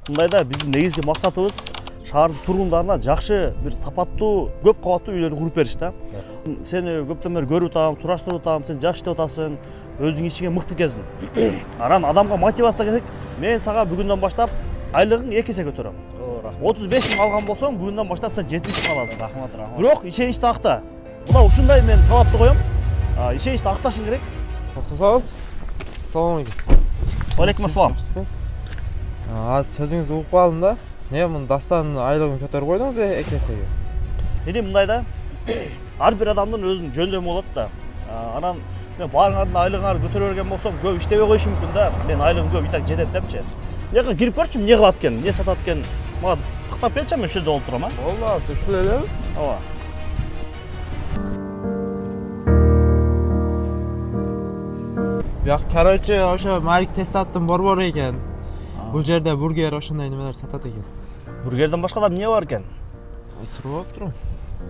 Мындайда биздин негизги максатыбыз шаардын тургундарына жакшы бир сапаттуу көп кабаттуу үйлөрдү куруп бериш да. Сени көптөн бери көрүп атам, сураштырып атам, сен жакшы иштеп атасың, өзүң ичиңе мыкты экенсиң. Анан адамга мотивация керек. Мен сага бүгүндөн баштап айлыгың 2 эсе көтөрөм. 35 миң алган болсоң, бүгүндөн баштап сен 70 миң аласың. Рахмат. Бирок ишеничти акта. Мына ушундай мен талапты коём. Ишеничти акташың керек. Токтосоңуз. Салам алейкум. Алейкум ассалам. Аз сөзүңүздү угуп калдым да. Не мун дастан айлыгын көтөрүп койдуңуз 2 эсеге? Эми мындайда ар бир адамдын өзүнүн жөндөмү болот да. Анан мен баарыңардын айлыгыңарды көтөрө берген болсом, көп иштебей коюшум мүмкүн да. Мен айлыгым көп итак жетет депчи. Жакка кирип көрчүм, эмне кылат экен, эмне сатат экен. Мага тыктап келчи, мен ушул жерде болуп турам, Болду, сиз ушул элеби? Ооба. Бияк, короче, ошо Малик Тестаттын борбору экен. Бул жерде бургер ошондой немелер сатат экен. Бургерден башка да эмне бар экен? Сурап турам.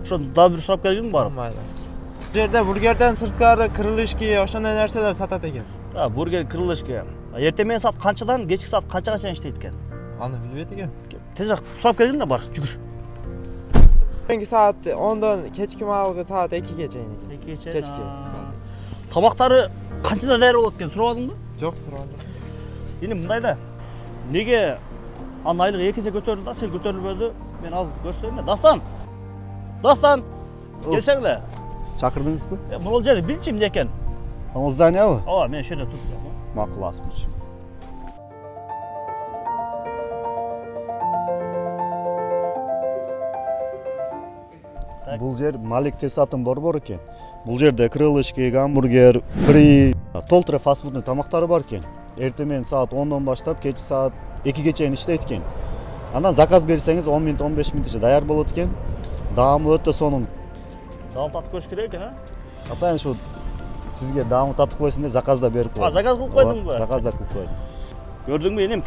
Ошо дагы бир сурап келгенми барып? Бул жерде бургерден сырткары крылышки ошондой нерселер сатат экен. Бургер, крылышки. Эртең менен саат канчадан, кечки саат канчага чейин иштейт экен? Аны билбейт экенм. Тезирээк сурап келгин да бар, жүгүр. Кийинки саат 10дон кечки маалгы саат 2ге чейин экен. 2ге чейин. Кечки. Тамактары канчадан даяр болот экен, сурабадыңбы? Жок, сурабадым. Эми мындайда, неге анын айлыгы 2 эсе көтөрүлдү да, сен көтөрүлбөдү? Мен азыр көрсөтөйүн. Дастан. Келсең эле. Чакырдыңызбы? Могул жер билчи эмне экен? Оңуз зданиябы? Ооба, мен ошол жерде туруп турам. Макул асмыч. Бул жер Малик Тестаттын борбору экен. Бул жерде крылышки, гамбургер, фри, толтура фастфудный тамактары бар экен. Эртең менен саат 10дон баштап кечки саат 2ге чейин иштейт экен. Андан заказ берсеңиз 10 минут, 15 минутча даяр болот экен. Даамы өтө сонун. Даам татып көрүш керек экен, Атайын ушу сизге даамы татып койсун деп заказ да берип койдум. Заказ кылып койдуңбу? Заказ да кылып койдум. Көрдүңбү эним?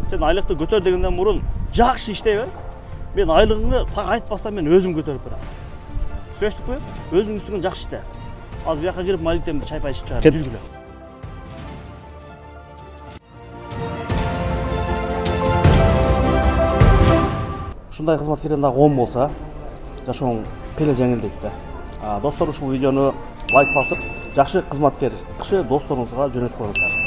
Сен айлыкты көтөр дегенден мурун жакшы иштей бер. Мен айлыгыңды сага айтпастан мен өзүм көтөрүп берем. Сөзтүкпү? Өзүң үстүңөн жакшы иште. Азыр бияка кирип Маликтен бир чай-пай ичип чыгар. Жүргүлө. Ушундай кызматкерден дагы 10 болсо, жашооң келе жеңилдейт да. Достор, ушул видеону лайк басып, жакшы кызматкер, жакшы досторуңузга жөнөтүп коюңуздар.